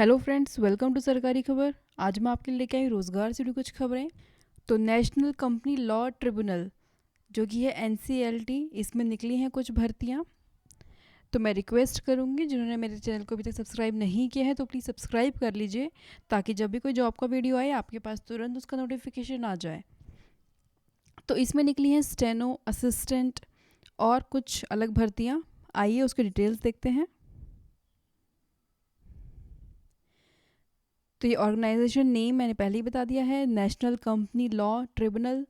Hello friends, welcome to सरकारी खबर। आज मैं आपके लिए लेके आई रोज़गार से जुड़ी कुछ खबरें। तो नेशनल कंपनी लॉ ट्रिब्यूनल जो कि है एनसीएलटी, इसमें निकली हैं कुछ भर्तियां। तो मैं रिक्वेस्ट करूंगी जिन्होंने मेरे चैनल को अभी तक सब्सक्राइब नहीं किया है तो प्लीज़ सब्सक्राइब कर लीजिए, ताकि जब भी कोई जॉब का वीडियो आए आपके पास तुरंत उसका नोटिफिकेशन आ जाए। तो इसमें निकली हैं स्टेनो असिस्टेंट और कुछ अलग भर्तियाँ। आइए उसके डिटेल्स देखते हैं। तो ये ऑर्गेनाइजेशन नेम मैंने पहले ही बता दिया है, नेशनल कंपनी लॉ ट्रिब्यूनल।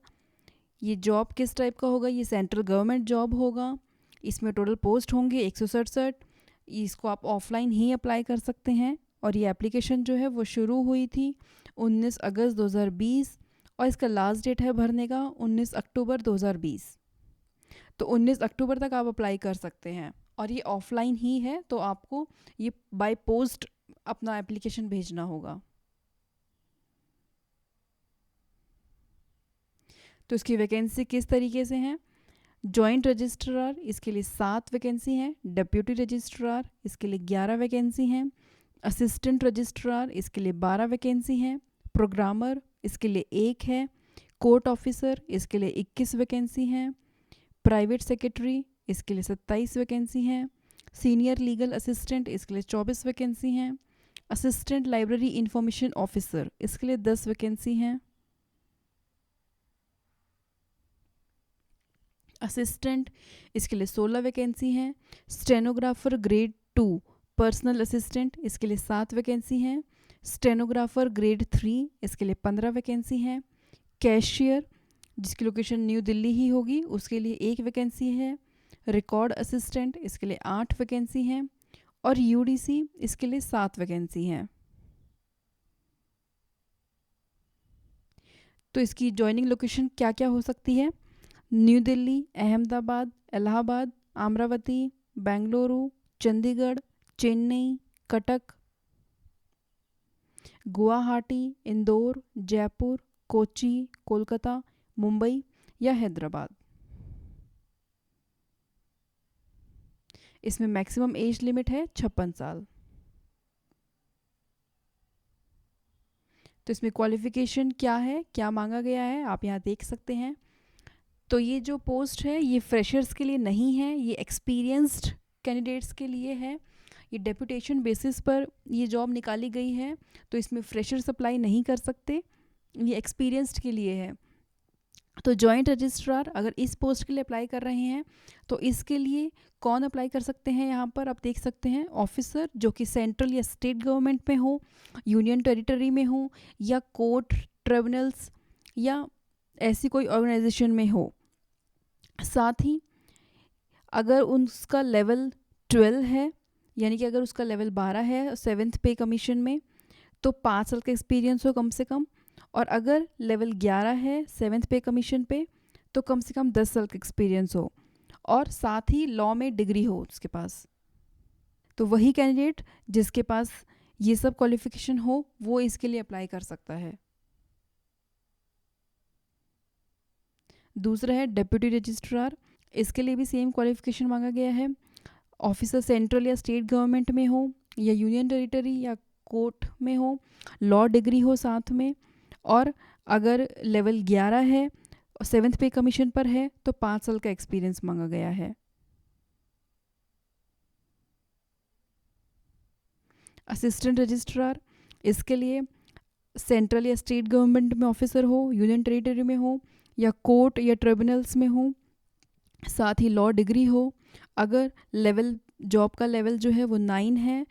ये जॉब किस टाइप का होगा? ये सेंट्रल गवर्नमेंट जॉब होगा। इसमें टोटल पोस्ट होंगे 167। इसको आप ऑफलाइन ही अप्लाई कर सकते हैं और ये एप्लीकेशन जो है वो शुरू हुई थी 19 अगस्त 2020 और इसका लास्ट डेट है भरने का 19 अक्टूबर 2020। तो 19 अक्टूबर तक आप अप्लाई कर सकते हैं और ये ऑफलाइन ही है, तो आपको ये बाय पोस्ट अपना एप्लीकेशन भेजना होगा। तो इसकी वैकेंसी किस तरीके से हैं? जॉइंट रजिस्ट्रार, इसके लिए 7 वैकेंसी हैं। डिप्यूटी रजिस्ट्रार, इसके लिए 11 वैकेंसी हैं। असिस्टेंट रजिस्ट्रार, इसके लिए 12 वैकेंसी हैं। प्रोग्रामर, इसके लिए 1 है। कोर्ट ऑफिसर, इसके लिए 21 वैकेंसी हैं। प्राइवेट सेक्रेटरी, इसके लिए 27 वैकेंसी हैं। सीनियर लीगल असिस्टेंट, इसके लिए 24 वैकेंसी हैं। असिस्टेंट लाइब्रेरी इंफॉर्मेशन ऑफिसर, इसके लिए 10 वैकेंसी हैं। असिस्टेंट, इसके लिए 16 वैकेंसी हैं। स्टेनोग्राफर ग्रेड 2 पर्सनल असिस्टेंट, इसके लिए 7 वैकेंसी हैं। स्टेनोग्राफर ग्रेड 3, इसके लिए 15 वैकेंसी हैं। कैशियर, जिसकी लोकेशन न्यू दिल्ली ही होगी, उसके लिए 1 वैकेंसी है। रिकॉर्ड असिस्टेंट, इसके लिए 8 वैकेंसी हैं। और यूडीसी, इसके लिए 7 वैकेंसी हैं। तो इसकी जॉइनिंग लोकेशन क्या क्या हो सकती है? न्यू दिल्ली, अहमदाबाद, इलाहाबाद, अमरावती, बेंगलुरु, चंडीगढ़, चेन्नई, कटक, गुवाहाटी, इंदौर, जयपुर, कोची, कोलकाता, मुंबई या हैदराबाद। इसमें मैक्सिमम एज लिमिट है 56 साल। तो इसमें क्वालिफिकेशन क्या है, क्या मांगा गया है, आप यहाँ देख सकते हैं। तो ये जो पोस्ट है ये फ्रेशर्स के लिए नहीं है, ये एक्सपीरियंस्ड कैंडिडेट्स के लिए है। ये डेपुटेशन बेसिस पर ये जॉब निकाली गई है, तो इसमें फ्रेशर्स अप्लाई नहीं कर सकते, ये एक्सपीरियंस्ड के लिए है। तो जॉइंट रजिस्ट्रार अगर इस पोस्ट के लिए अप्लाई कर रहे हैं तो इसके लिए कौन अप्लाई कर सकते हैं? यहाँ पर आप देख सकते हैं ऑफिसर जो कि सेंट्रल या स्टेट गवर्नमेंट में हो, यूनियन टेरिटरी में हो, या कोर्ट, ट्रिब्यूनल्स या ऐसी कोई ऑर्गेनाइजेशन में हो। साथ ही अगर उसका लेवल 12 है, यानी कि अगर उसका लेवल 12 है 7th पे कमीशन में, तो 5 साल का एक्सपीरियंस हो कम से कम। और अगर लेवल 11 है 7th पे कमीशन पे, तो कम से कम 10 साल का एक्सपीरियंस हो और साथ ही लॉ में डिग्री हो उसके पास। तो वही कैंडिडेट जिसके पास ये सब क्वालिफिकेशन हो वो इसके लिए अप्लाई कर सकता है। दूसरा है डिप्यूटी रजिस्ट्रार, इसके लिए भी सेम क्वालिफिकेशन मांगा गया है। ऑफिसर सेंट्रल या स्टेट गवर्नमेंट में हो या यूनियन टेरिटरी या कोर्ट में हो, लॉ डिग्री हो साथ में, और अगर लेवल 11 है और 7th पे कमीशन पर है तो 5 साल का एक्सपीरियंस मांगा गया है। असिस्टेंट रजिस्ट्रार, इसके लिए सेंट्रल या स्टेट गवर्नमेंट में ऑफिसर हो, यूनियन टेरिटरी में हो या कोर्ट या ट्रिब्यूनल्स में हो, साथ ही लॉ डिग्री हो। अगर लेवल जॉब का लेवल जो है वो 9 है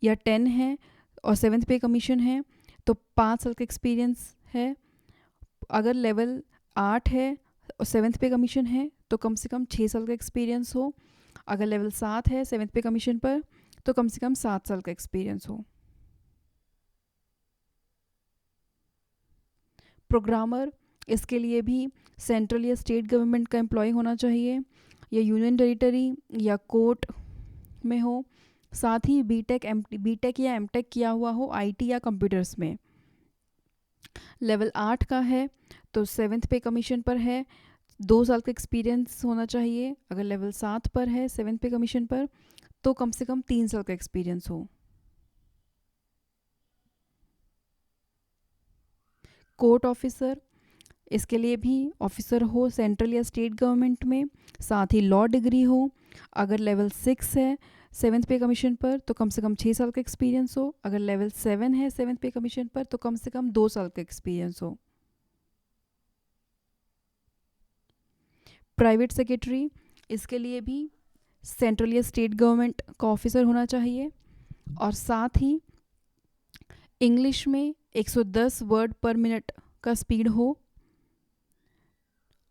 या 10 है और 7th पे कमीशन है तो 5 साल का एक्सपीरियंस है। अगर लेवल 8 है और 7th पे कमीशन है तो कम से कम 6 साल का एक्सपीरियंस हो। अगर लेवल 7 है 7th पे कमीशन पर तो कम से कम 7 साल का एक्सपीरियंस हो। प्रोग्रामर, इसके लिए भी सेंट्रल या स्टेट गवर्नमेंट का एम्प्लॉय होना चाहिए या यूनियन टेरिटरी या कोर्ट में हो, साथ ही बीटेक या एमटेक किया हुआ हो आईटी या कंप्यूटर्स में। लेवल 8 का है तो 7th पे कमीशन पर है, 2 साल का एक्सपीरियंस होना चाहिए। अगर लेवल 7 पर है 7th पे कमीशन पर तो कम से कम 3 साल का एक्सपीरियंस हो। कोर्ट ऑफिसर, इसके लिए भी ऑफिसर हो सेंट्रल या स्टेट गवर्नमेंट में, साथ ही लॉ डिग्री हो। अगर लेवल 6 है 7th पे कमीशन पर तो कम से कम 6 साल का एक्सपीरियंस हो। अगर लेवल 7 है 7th पे कमीशन पर तो कम से कम 2 साल का एक्सपीरियंस हो। प्राइवेट सेक्रेटरी, इसके लिए भी सेंट्रल या स्टेट गवर्नमेंट का ऑफिसर होना चाहिए और साथ ही इंग्लिश में 110 वर्ड पर मिनट का स्पीड हो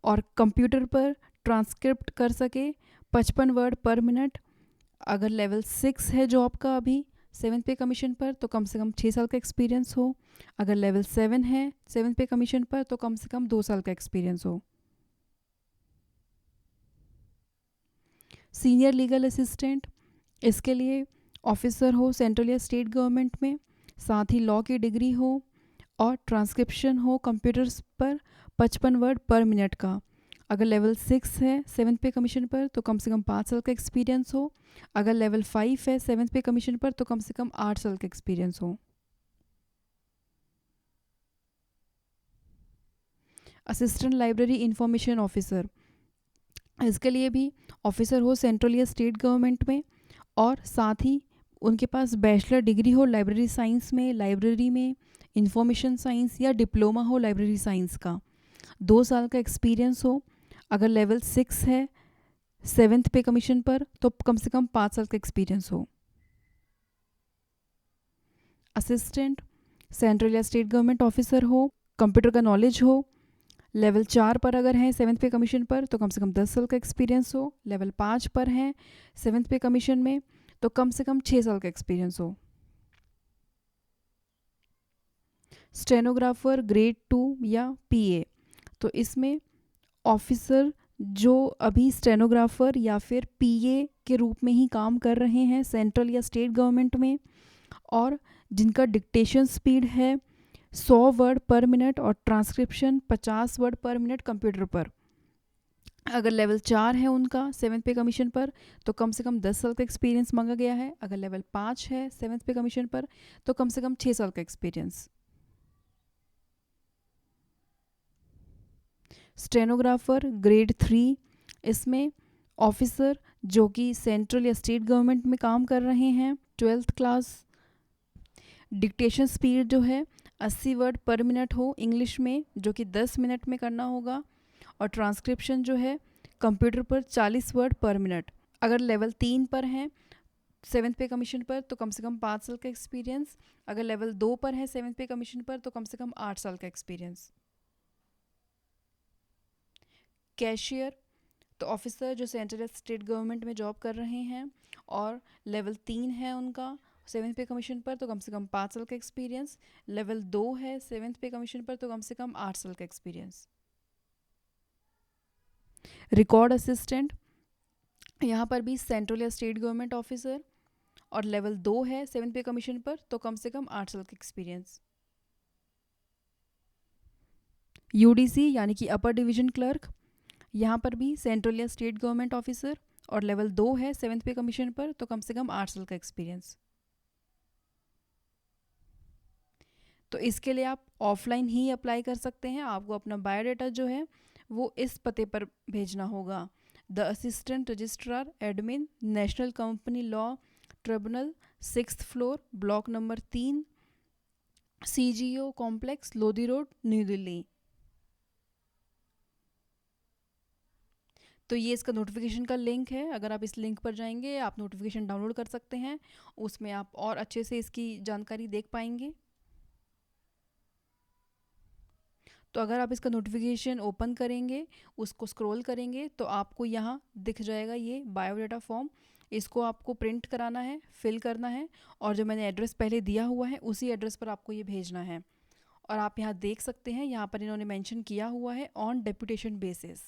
और कंप्यूटर पर ट्रांसक्रिप्ट कर सके 55 वर्ड पर मिनट। अगर लेवल 6 है जॉब का अभी 7th पे कमीशन पर तो कम से कम 6 साल का एक्सपीरियंस हो। अगर लेवल 7 है 7th पे कमीशन पर तो कम से कम 2 साल का एक्सपीरियंस हो। सीनियर लीगल असिस्टेंट, इसके लिए ऑफिसर हो सेंट्रल या स्टेट गवर्नमेंट में, साथ ही लॉ की डिग्री हो और ट्रांसक्रिप्शन हो कंप्यूटर्स पर 55 वर्ड पर मिनट का। अगर लेवल 6 है 7th पे कमीशन पर तो कम से कम 5 साल का एक्सपीरियंस हो। अगर लेवल 5 है 7th पे कमीशन पर तो कम से कम 8 साल का एक्सपीरियंस हो। असिस्टेंट लाइब्रेरी इंफॉर्मेशन ऑफिसर, इसके लिए भी ऑफिसर हो सेंट्रल या स्टेट गवर्नमेंट में और साथ ही उनके पास बैचलर डिग्री हो लाइब्रेरी साइंस में, लाइब्रेरी में इंफॉर्मेशन साइंस या डिप्लोमा हो लाइब्रेरी साइंस का। 2 साल का एक्सपीरियंस हो। अगर लेवल 6 है 7th पे कमीशन पर तो कम से कम 5 साल का एक्सपीरियंस हो। असिस्टेंट सेंट्रल या स्टेट गवर्नमेंट ऑफिसर हो, कंप्यूटर का नॉलेज हो। लेवल 4 पर अगर हैं 7th पे कमीशन पर तो कम से कम 10 साल का एक्सपीरियंस हो। लेवल 5 पर हैं 7th पे कमीशन में तो कम से कम 6 साल का एक्सपीरियंस हो। स्टेनोग्राफर ग्रेड 2 या पीए, तो इसमें ऑफिसर जो अभी स्टेनोग्राफर या फिर पीए के रूप में ही काम कर रहे हैं सेंट्रल या स्टेट गवर्नमेंट में और जिनका डिक्टेशन स्पीड है 100 वर्ड पर मिनट और ट्रांसक्रिप्शन 50 वर्ड पर मिनट कंप्यूटर पर। अगर लेवल 4 है उनका 7th पे कमीशन पर तो कम से कम 10 साल का एक्सपीरियंस मांगा गया है। अगर लेवल 5 है 7th पे कमीशन पर तो कम से कम 6 साल का एक्सपीरियंस। स्टेनोग्राफर ग्रेड 3, इसमें ऑफिसर जो कि सेंट्रल या स्टेट गवर्नमेंट में काम कर रहे हैं 12th क्लास। डिक्टेशन स्पीड जो है 80 वर्ड पर मिनट हो इंग्लिश में, जो कि 10 मिनट में करना होगा और ट्रांसक्रिप्शन जो है कंप्यूटर पर 40 वर्ड पर मिनट। अगर लेवल 3 पर हैं 7th पे कमीशन पर तो कम से कम 5 साल का एक्सपीरियंस। अगर लेवल 2 पर है 7th पे कमीशन पर तो कम से कम 8 साल का एक्सपीरियंस। कैशियर, तो ऑफिसर जो सेंट्रल स्टेट गवर्नमेंट में जॉब कर रहे हैं और लेवल 3 है उनका 7th पे कमीशन पर तो कम से कम 5 साल का एक्सपीरियंस। लेवल 2 है 7th पे कमीशन पर तो कम से कम 8 साल का एक्सपीरियंस। रिकॉर्ड असिस्टेंट, यहाँ पर भी सेंट्रल या स्टेट गवर्नमेंट ऑफिसर और लेवल 2 है 7th पे कमीशन पर तो कम से कम 8 साल का एक्सपीरियंस। यूडीसी यानी कि अपर डिवीजन क्लर्क, यहाँ पर भी सेंट्रल या स्टेट गवर्नमेंट ऑफिसर और लेवल 2 है 7th पे कमीशन पर तो कम से कम 8 साल का एक्सपीरियंस। तो इसके लिए आप ऑफलाइन ही अप्लाई कर सकते हैं। आपको अपना बायोडाटा जो है वो इस पते पर भेजना होगा। The assistant registrar admin, national company law tribunal, 6th floor, block number 3, CGO complex, Lodhi road, new Delhi. तो ये इसका नोटिफिकेशन का लिंक है। अगर आप इस लिंक पर जाएंगे आप नोटिफिकेशन डाउनलोड कर सकते हैं, उसमें आप और अच्छे से इसकी जानकारी देख पाएंगे। तो अगर आप इसका नोटिफिकेशन ओपन करेंगे, उसको स्क्रॉल करेंगे तो आपको यहाँ दिख जाएगा ये बायोडाटा फॉर्म। इसको आपको प्रिंट कराना है, फिल करना है और जो मैंने एड्रेस पहले दिया हुआ है उसी एड्रेस पर आपको ये भेजना है। और आप यहाँ देख सकते हैं यहाँ पर इन्होंने मेंशन किया हुआ है ऑन डेपुटेशन बेसिस।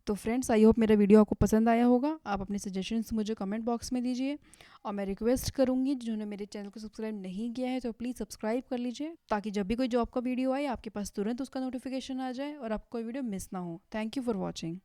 तो फ्रेंड्स, आई होप मेरा वीडियो आपको पसंद आया होगा। आप अपने सजेशंस मुझे कमेंट बॉक्स में दीजिए और मैं रिक्वेस्ट करूंगी जिन्होंने मेरे चैनल को सब्सक्राइब नहीं किया है तो प्लीज़ सब्सक्राइब कर लीजिए, ताकि जब भी कोई जॉब का वीडियो आए आपके पास तुरंत उसका नोटिफिकेशन आ जाए और आपको कोई वीडियो मिस ना हो। Thank you for watching.